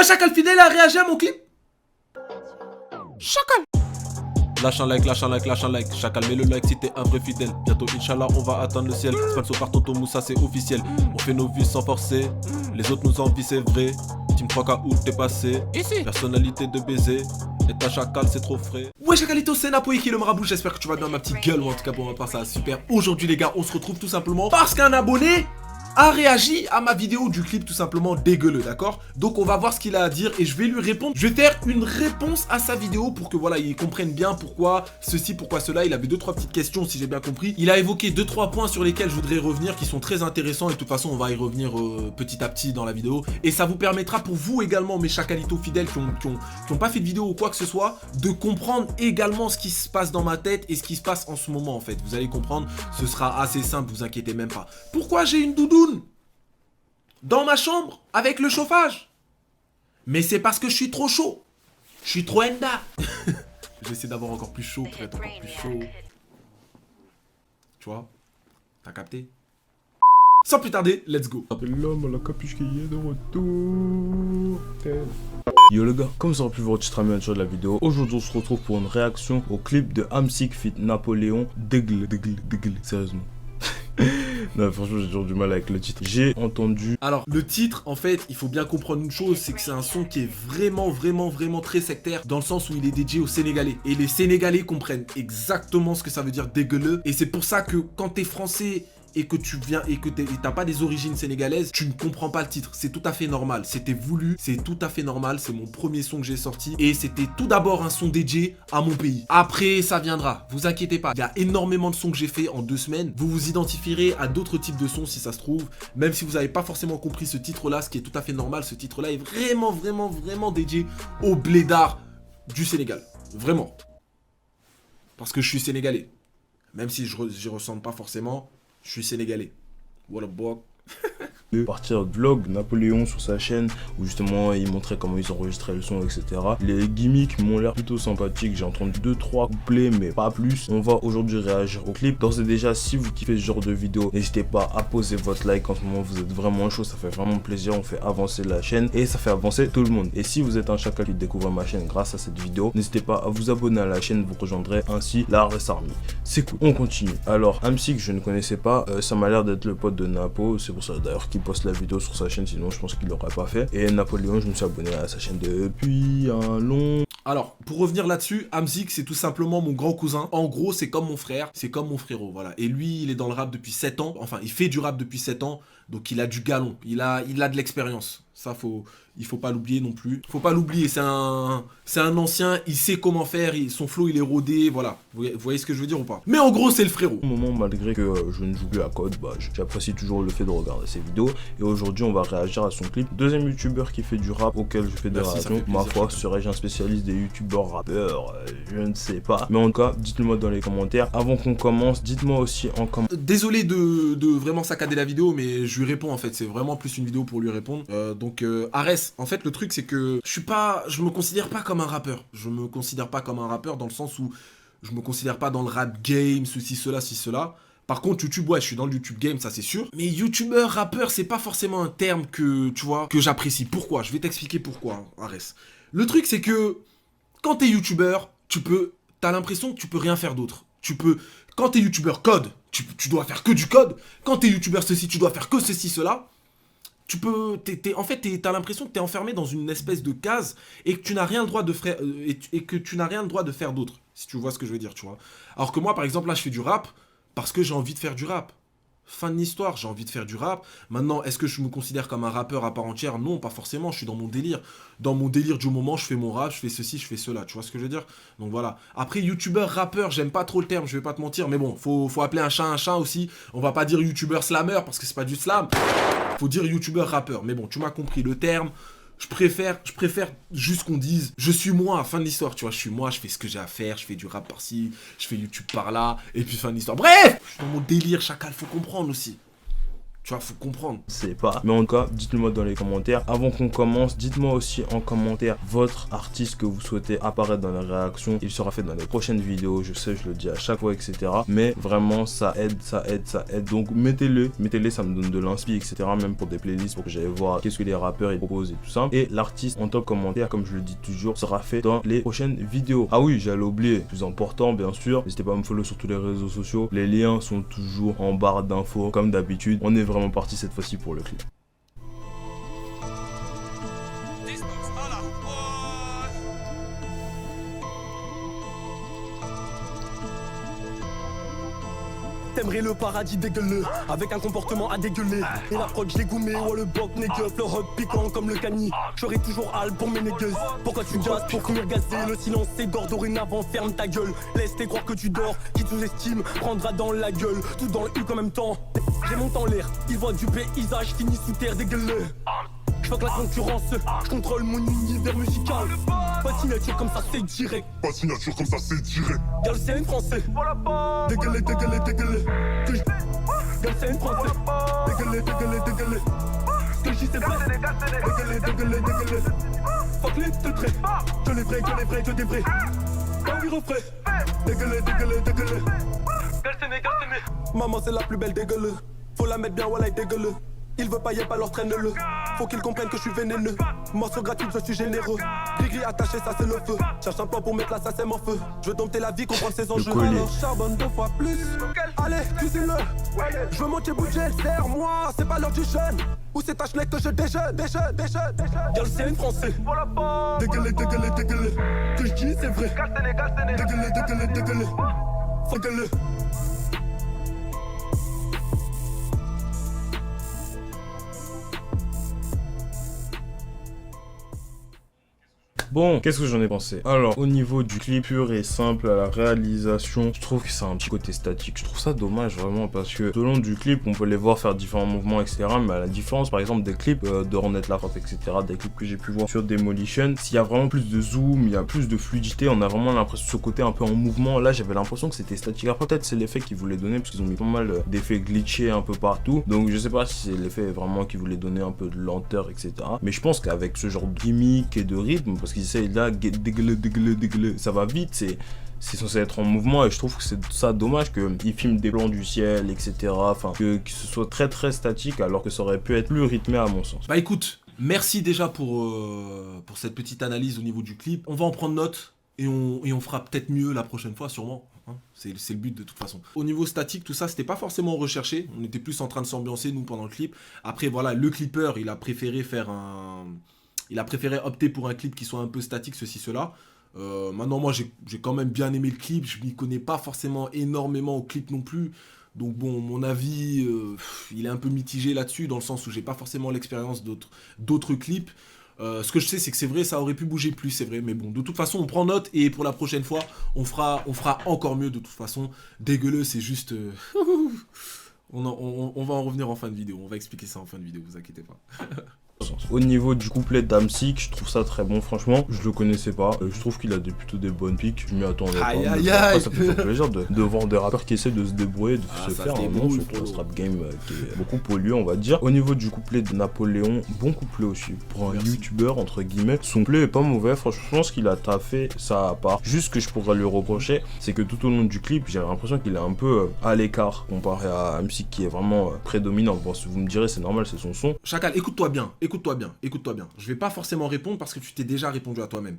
Chacal Fidèle a réagi à mon clip. Chacal. Lâche un like, lâche un like, lâche un like. Chacal, mets le like si t'es un vrai fidèle. Bientôt, Inch'Allah, on va atteindre le ciel. Sponsor par Tonton Moussa, c'est officiel. On fait nos vues sans forcer. Les autres nous envient, c'est vrai. Team 3K où t'es passé. Ici. Personnalité de baiser. Et ta Chacal, c'est trop frais. Ouais Chacalito, c'est Napoé qui est le marabout. J'espère que tu vas bien ma petite gueule. Ou en tout cas pour ma part ça va super. Aujourd'hui les gars, on se retrouve tout simplement parce qu'un abonné a réagi à ma vidéo du clip tout simplement dégueuleux, d'accord? Donc on va voir ce qu'il a à dire et je vais lui répondre. Je vais faire une réponse à sa vidéo pour que voilà, il comprenne bien pourquoi ceci, pourquoi cela. Il avait 2-3 petites questions si j'ai bien compris. Il a évoqué 2-3 points sur lesquels je voudrais revenir qui sont très intéressants et de toute façon on va y revenir petit à petit dans la vidéo. Et ça vous permettra pour vous également, mes chacalitos fidèles qui ont pas fait de vidéo ou quoi que ce soit, de comprendre également ce qui se passe dans ma tête et ce qui se passe en ce moment en fait. Vous allez comprendre, ce sera assez simple, vous inquiétez même pas. Pourquoi j'ai une doudoune dans ma chambre avec le chauffage? Mais c'est parce que je suis trop chaud. Je suis trop enda. Je vais essayer d'avoir encore plus chaud pour être encore plus chaud. Tu vois? T'as capté? Sans plus tarder, let's go. L'homme à la capuche qui est de retour. Yo les gars, comme ça aurait pu voir titre de la vidéo, aujourd'hui on se retrouve pour une réaction au clip de Hamsik feat Napoléon. Dégle, sérieusement. Non franchement j'ai toujours du mal avec le titre. J'ai entendu... Alors le titre en fait il faut bien comprendre une chose, c'est que c'est un son qui est vraiment très sectaire, dans le sens où il est dédié aux Sénégalais. Et les Sénégalais comprennent exactement ce que ça veut dire dégueuleux. Et c'est pour ça que quand t'es français et que tu viens et que t'as pas des origines sénégalaises, tu ne comprends pas le titre. C'est tout à fait normal. C'était voulu, c'est tout à fait normal. C'est mon premier son que j'ai sorti. Et c'était tout d'abord un son dédié à mon pays. Après, ça viendra. Vous inquiétez pas. Il y a énormément de sons que j'ai fait en 2 semaines. Vous vous identifierez à d'autres types de sons si ça se trouve. Même si vous n'avez pas forcément compris ce titre-là, ce qui est tout à fait normal. Ce titre-là est vraiment dédié au blédard du Sénégal. Vraiment. Parce que je suis sénégalais. Même si j'y ressemble pas forcément. Je suis sénégalais. What a boy. Partir de vlog Napoléon sur sa chaîne où justement il montrait comment ils enregistraient le son, etc. Les gimmicks m'ont l'air plutôt sympathiques. J'ai entendu 2-3 couplets mais pas plus. On va aujourd'hui réagir au clip. D'ores et déjà, si vous kiffez ce genre de vidéo, n'hésitez pas à poser votre like. En ce moment vous êtes vraiment chaud, ça fait vraiment plaisir. On fait avancer la chaîne et ça fait avancer tout le monde. Et si vous êtes un chacal qui découvre ma chaîne grâce à cette vidéo, n'hésitez pas à vous abonner à la chaîne. Vous rejoindrez ainsi la Res Army. C'est cool, on continue. Alors Hamsik je ne connaissais pas, ça m'a l'air d'être le pote de Napo. C'est pour ça d'ailleurs qu'il poste la vidéo sur sa chaîne, sinon je pense qu'il l'aurait pas fait. Et Napoléon, je me suis abonné à sa chaîne depuis un long... Alors, pour revenir là-dessus, Hamsik, c'est tout simplement mon grand cousin. En gros, c'est comme mon frère, c'est comme mon frérot, voilà. Et lui, il est dans le rap depuis 7 ans. Enfin, il fait du rap depuis 7 ans. Donc, il a du galon. Il a de l'expérience. Ça, il faut pas l'oublier non plus. Faut pas l'oublier, c'est un ancien. Il sait comment faire. Son flow, il est rodé. Voilà. Vous voyez ce que je veux dire ou pas? Mais en gros, c'est le frérot. Au moment, malgré que je ne joue plus à code, bah, j'apprécie toujours le fait de regarder ses vidéos. Et aujourd'hui, on va réagir à son clip. Deuxième youtubeur qui fait du rap auquel je fais des réactions. Ma foi, serais-je un spécialiste des youtubeurs rappeurs? Je ne sais pas. Mais en tout cas, dites-le moi dans les commentaires. Avant qu'on commence, dites-moi aussi en commentaire. Désolé de vraiment saccader la vidéo, mais je lui réponds en fait. C'est vraiment plus une vidéo pour lui répondre. Donc, Arès, en fait, le truc, c'est que je me considère pas comme un rappeur. Je me considère pas comme un rappeur dans le sens où je me considère pas dans le rap game, ceci, cela. Par contre, YouTube, ouais, je suis dans le YouTube game, ça c'est sûr. Mais YouTubeur, rappeur, c'est pas forcément un terme que, tu vois, que j'apprécie. Pourquoi? Je vais t'expliquer pourquoi, Arès. Le truc, c'est que quand t'es YouTubeur, t'as l'impression que tu peux rien faire d'autre. Quand t'es YouTubeur code, tu dois faire que du code. Quand t'es YouTubeur ceci, tu dois faire que ceci, cela. En fait, t'as l'impression que t'es enfermé dans une espèce de case et que tu n'as rien le droit de faire, d'autre, si tu vois ce que je veux dire, tu vois. Alors que moi, par exemple, là, je fais du rap parce que j'ai envie de faire du rap. Fin de l'histoire, j'ai envie de faire du rap. Maintenant, est-ce que je me considère comme un rappeur à part entière? Non, pas forcément, je suis dans mon délire. Dans mon délire du moment, je fais mon rap, je fais ceci, je fais cela, tu vois ce que je veux dire? Donc voilà. Après, youtubeur, rappeur, j'aime pas trop le terme, je vais pas te mentir, mais bon, faut appeler un chat aussi. On va pas dire youtubeur slammer parce que c'est pas du slam. Faut dire youtubeur rappeur. Mais bon, tu m'as compris le terme. Je préfère juste qu'on dise je suis moi, fin de l'histoire, tu vois, je suis moi, je fais ce que j'ai à faire, je fais du rap par-ci, je fais YouTube par-là, et puis fin de l'histoire. Bref, je suis dans mon délire, chacal, faut comprendre aussi. Tu vois, faut comprendre. C'est pas. Mais en tout cas, dites-le moi dans les commentaires. Avant qu'on commence, dites-moi aussi en commentaire votre artiste que vous souhaitez apparaître dans les réactions. Il sera fait dans les prochaines vidéos. Je sais, je le dis à chaque fois, etc. Mais vraiment, ça aide, ça aide, ça aide. Donc mettez-le, ça me donne de l'inspi, etc. Même pour des playlists, pour que j'aille voir qu'est-ce que les rappeurs ils proposent et tout ça. Et l'artiste en top commentaire, comme je le dis toujours, sera fait dans les prochaines vidéos. Ah oui, j'allais oublier, plus important bien sûr. N'hésitez pas à me follow sur tous les réseaux sociaux. Les liens sont toujours en barre d'infos, comme d'habitude. On est vraiment parti cette fois-ci pour le clip. T'aimerais le paradis dégueuleux, avec un comportement à dégueuler. Et l'approche dégoumée, ouais le bloc négueuf, le hub piquant comme le cani. J'aurai toujours hal pour mes négueuses. Pourquoi tu gazes pour finir gazé? Le silence c'est d'or, dorénavant ferme ta gueule. Laisse-les croire que tu dors, qui te sous-estime prendra dans la gueule. Tout dans le hul en même temps. J'ai monté en l'air, ils voient du paysage, fini sous terre dégueuleux. Je fuck la concurrence, je contrôle mon univers musical. Pas signature comme ça c'est direct. Pas signature comme ça c'est direct. Gal c'est une français. Dégueulé, dégueulé, dégueulé. Gal c'est une français. Dégueulé, dégueulé, dégueulé. Ce que je dis c'est vrai. Dégueulé, dégueulé, dégueulé. Fuck les deux traits. Que les vrais, que les vrais, que des vrais. Quand il refrait. Dégueulé, dégueulé, dégueulé. Gal c'est né, gal c'est né. Maman c'est la plus belle dégueuleux. Faut la mettre bien, voilà dégueuleux. Il veut pas yep alors traîne-le. Faut qu'il comprenne que je suis vénéneux. Morceau gratuit, je suis généreux. Gris attaché, ça c'est le feu. Cherche un plan pour mettre là, ça c'est mon feu. Je veux dompter la vie, comprendre ses enjeux. Alors charbonne 2 fois plus. Allez, cuisine-le. Je veux monter budget, serre-moi. C'est pas l'heure du jeûne. Ou c'est ta schneck que je déjeune. Gal c'est une français. Dégueulé, dégueulé, dégueulé. Que je dis c'est vrai. Dégueulé, dégueulé, dégueulé. Dégueulé. Bon, qu'est-ce que j'en ai pensé? Alors, au niveau du clip pur et simple, à la réalisation, je trouve que c'est un petit côté statique. Je trouve ça dommage vraiment parce que tout au long du clip, on peut les voir faire différents mouvements, etc. Mais à la différence, par exemple, des clips de Renaître la Frappe, etc., des clips que j'ai pu voir sur Demolition, s'il y a vraiment plus de zoom, il y a plus de fluidité, on a vraiment l'impression de ce côté un peu en mouvement. Là, j'avais l'impression que c'était statique. Après, peut-être c'est l'effet qu'ils voulaient donner parce qu'ils ont mis pas mal d'effets glitchés un peu partout. Donc, je sais pas si c'est l'effet vraiment qu'ils voulaient donner un peu de lenteur, etc. Mais je pense qu'avec ce genre de gimmick et de rythme, parce qu'ils essayent là, dégueulé, ça va vite, c'est censé être en mouvement et je trouve que c'est ça dommage qu'ils filment des plans du ciel, etc. Enfin, que ce soit très très statique alors que ça aurait pu être plus rythmé à mon sens. Bah écoute, merci déjà pour cette petite analyse au niveau du clip. On va en prendre note et on fera peut-être mieux la prochaine fois, sûrement. Hein, c'est le but de toute façon. Au niveau statique, tout ça, c'était pas forcément recherché. On était plus en train de s'ambiancer, nous, pendant le clip. Après, voilà, le clipper, il a préféré opter pour un clip qui soit un peu statique, ceci, cela. Maintenant, moi, j'ai quand même bien aimé le clip. Je m'y connais pas forcément énormément au clip non plus. Donc bon, mon avis, il est un peu mitigé là-dessus, dans le sens où j'ai pas forcément l'expérience d'autres clips. Ce que je sais, c'est que c'est vrai, ça aurait pu bouger plus, c'est vrai. Mais bon, de toute façon, on prend note et pour la prochaine fois, on fera encore mieux de toute façon. Dégueuleux, c'est juste... on va en revenir en fin de vidéo. On va expliquer ça en fin de vidéo, vous inquiétez pas. Au niveau du couplet d'Amsik, je trouve ça très bon, franchement. Je le connaissais pas. Je trouve qu'il a plutôt des bonnes piques. Je m'y attendais pas. Aïe. Après, ça fait plaisir de voir des rappeurs qui essaient de se débrouiller, de se faire un nom, surtout dans ce rap game qui est beaucoup pollué, on va dire. Au niveau du couplet de Napoléon, bon couplet aussi. Pour un youtubeur, entre guillemets, son couplet est pas mauvais. Franchement, je pense qu'il a taffé ça à part. Juste ce que je pourrais lui reprocher, c'est que tout au long du clip, j'ai l'impression qu'il est un peu à l'écart comparé à Amsik qui est vraiment prédominant. Bon, si vous me direz, c'est normal, c'est son son. Chacal, écoute-toi bien. Je vais pas forcément répondre parce que tu t'es déjà répondu à toi-même.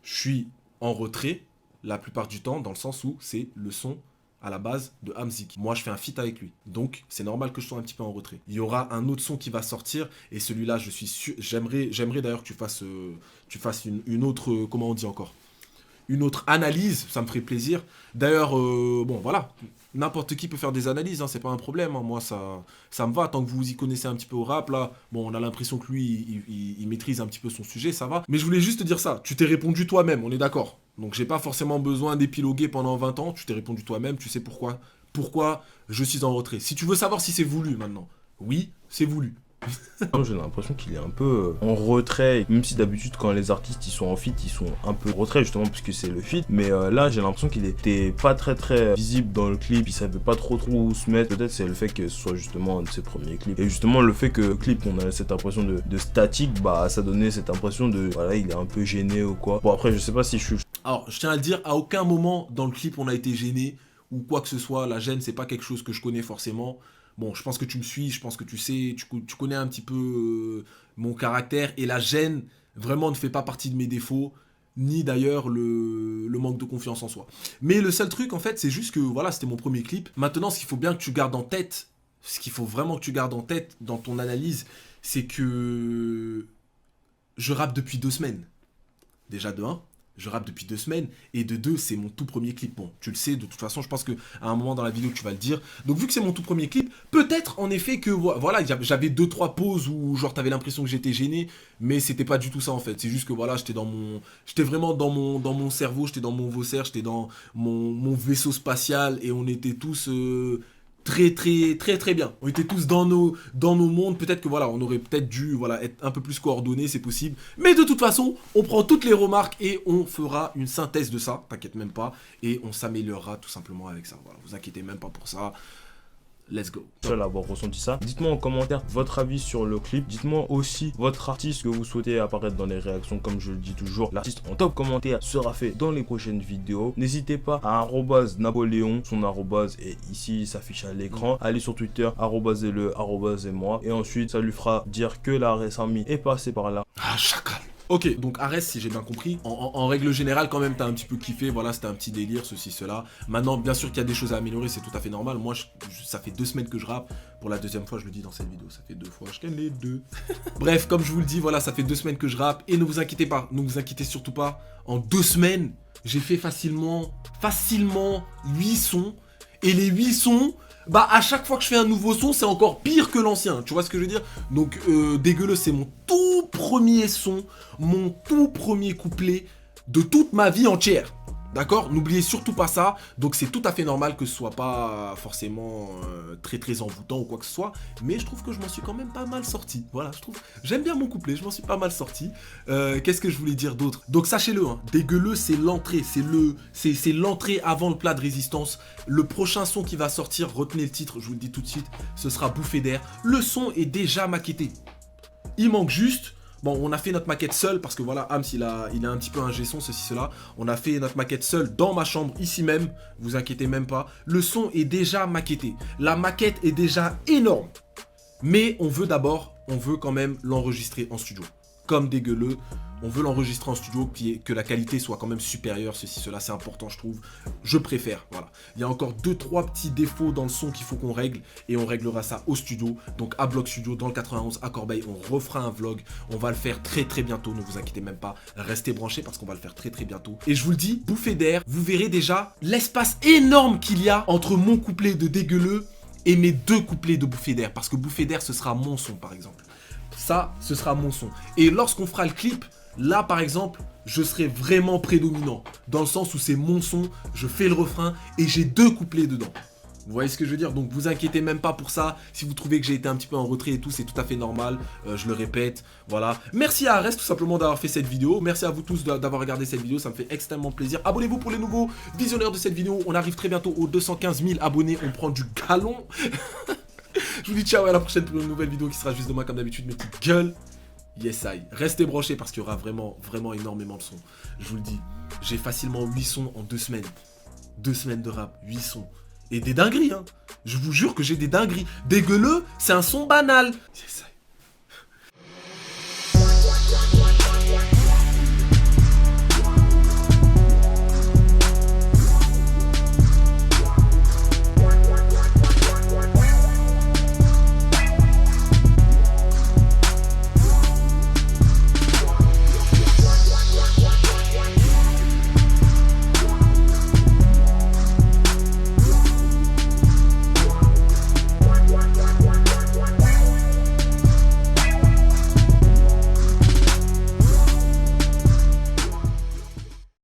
Je suis en retrait la plupart du temps dans le sens où c'est le son à la base de Amsik. Moi, je fais un feat avec lui. Donc, c'est normal que je sois un petit peu en retrait. Il y aura un autre son qui va sortir et celui-là, je suis sûr... J'aimerais d'ailleurs que tu fasses une autre... comment on dit encore ? Une autre analyse, ça me ferait plaisir. D'ailleurs, bon, voilà. N'importe qui peut faire des analyses, hein, c'est pas un problème. Hein. Moi, ça me va. Tant que vous y connaissez un petit peu au rap, là, bon, on a l'impression que lui, il maîtrise un petit peu son sujet, ça va. Mais je voulais juste te dire ça. Tu t'es répondu toi-même, on est d'accord. Donc, j'ai pas forcément besoin d'épiloguer pendant 20 ans. Tu t'es répondu toi-même, tu sais pourquoi je suis en retrait. Si tu veux savoir si c'est voulu maintenant, oui, c'est voulu. Non, j'ai l'impression qu'il est un peu en retrait, même si d'habitude quand les artistes ils sont en feat, ils sont un peu en retrait justement puisque c'est le feat, mais là j'ai l'impression qu'il était pas très visible dans le clip, il savait pas trop où se mettre, peut-être c'est le fait que ce soit justement un de ses premiers clips, et justement le fait que le clip on a cette impression de statique, bah ça donnait cette impression de, voilà, il est un peu gêné ou quoi. Bon après je sais pas si je suis... Alors je tiens à le dire, à aucun moment dans le clip on a été gêné, ou quoi que ce soit, la gêne c'est pas quelque chose que je connais forcément. Bon, je pense que tu me suis, je pense que tu sais, tu connais un petit peu mon caractère, et la gêne vraiment ne fait pas partie de mes défauts, ni d'ailleurs le manque de confiance en soi. Mais le seul truc en fait, c'est juste que voilà, c'était mon premier clip. Maintenant, ce qu'il faut bien que tu gardes en tête, ce qu'il faut vraiment que tu gardes en tête dans ton analyse, c'est que je rappe depuis 2 semaines. Déjà de 1. Je rappe depuis 2 semaines, et de 2, c'est mon tout premier clip. Bon, tu le sais, de toute façon, je pense qu'à un moment dans la vidéo, tu vas le dire. Donc, vu que c'est mon tout premier clip, peut-être en effet que, voilà, j'avais 2-3 pauses où, genre, t'avais l'impression que j'étais gêné, mais c'était pas du tout ça, en fait. C'est juste que, voilà, j'étais vraiment dans mon cerveau, j'étais dans mon Vaucer, j'étais dans mon vaisseau spatial, et on était tous... très bien. On était tous dans nos mondes. Peut-être que voilà, on aurait peut-être dû voilà, être un peu plus coordonnés, c'est possible. Mais de toute façon, on prend toutes les remarques et on fera une synthèse de ça, t'inquiète même pas. Et on s'améliorera tout simplement avec ça. Voilà, vous inquiétez même pas pour ça. Let's go. Seul à avoir ressenti ça. Dites-moi en commentaire votre avis sur le clip. Dites-moi aussi votre artiste que vous souhaitez apparaître dans les réactions. Comme je le dis toujours, l'artiste en top commentaire sera fait dans les prochaines vidéos. N'hésitez pas à @Napoléon. Son arrobase est ici, il s'affiche à l'écran. Allez sur Twitter, @le, @moi. Et ensuite, ça lui fera dire que la Resami est passé par là. Ah, chacal. Ok, donc Arès, si j'ai bien compris, en règle générale quand même t'as un petit peu kiffé, voilà, c'était un petit délire, ceci, cela. Maintenant, bien sûr qu'il y a des choses à améliorer, c'est tout à fait normal. Moi, ça fait 2 semaines que je rappe, pour la 2e fois, je le dis dans cette vidéo, ça fait 2 fois, je gagne les 2. Bref, comme je vous le dis, voilà, ça fait 2 semaines que je rappe, et ne vous inquiétez pas, ne vous inquiétez surtout pas, en 2 semaines, j'ai fait facilement 8 sons, et les 8 sons... Bah à chaque fois que je fais un nouveau son, c'est encore pire que l'ancien, tu vois ce que je veux dire? Donc Dégueuleux, c'est mon tout premier son, mon tout premier couplet de toute ma vie entière. D'accord? N'oubliez surtout pas ça. Donc c'est tout à fait normal que ce soit pas forcément très envoûtant ou quoi que ce soit. Mais je trouve que je m'en suis quand même pas mal sorti. Voilà, j'aime bien mon couplet, je m'en suis pas mal sorti. Qu'est-ce que je voulais dire d'autre? Donc sachez-le, hein, Dégueuleux, c'est l'entrée. C'est l'entrée avant le plat de résistance. Le prochain son qui va sortir, retenez le titre, je vous le dis tout de suite, ce sera Bouffée d'air. Le son est déjà maquetté. Il manque juste... Bon, on a fait notre maquette seul parce que voilà, Hams il a un petit peu un G-son, ceci, cela. On a fait notre maquette seul dans ma chambre, ici même. Vous inquiétez même pas. Le son est déjà maquetté. La maquette est déjà énorme. Mais on veut quand même l'enregistrer en studio. Comme Dégueuleux, on veut l'enregistrer en studio, que la qualité soit quand même supérieure, ceci, cela, c'est important, je trouve. Je préfère, voilà. Il y a encore 2-3 petits défauts dans le son qu'il faut qu'on règle, et on réglera ça au studio. Donc à Bloc Studio, dans le 91, à Corbeil, on refera un vlog. On va le faire très bientôt, ne vous inquiétez même pas. Restez branchés parce qu'on va le faire très bientôt. Et je vous le dis, Bouffée d'air, vous verrez déjà l'espace énorme qu'il y a entre mon couplet de Dégueuleux et mes 2 couplets de Bouffée d'air. Parce que Bouffée d'air, ce sera mon son, par exemple. Ça, ce sera mon son. Et lorsqu'on fera le clip, là, par exemple, je serai vraiment prédominant. Dans le sens où c'est mon son, je fais le refrain et j'ai 2 couplets dedans. Vous voyez ce que je veux dire? Donc vous inquiétez même pas pour ça. Si vous trouvez que j'ai été un petit peu en retrait et tout, c'est tout à fait normal. Je le répète, voilà. Merci à Arès tout simplement d'avoir fait cette vidéo. Merci à vous tous d'avoir regardé cette vidéo, ça me fait extrêmement plaisir. Abonnez-vous pour les nouveaux visionnaires de cette vidéo. On arrive très bientôt aux 215 000 abonnés. On prend du galon. Je vous dis ciao et à la prochaine pour une nouvelle vidéo qui sera juste demain comme d'habitude, mes petites gueules. Yes I. Restez branchés parce qu'il y aura vraiment énormément de sons. Je vous le dis, j'ai facilement 8 sons en 2 semaines. 2 semaines de rap, 8 sons. Et des dingueries, hein. Je vous jure que j'ai des dingueries. Dégueuleux, c'est un son banal. Yes I.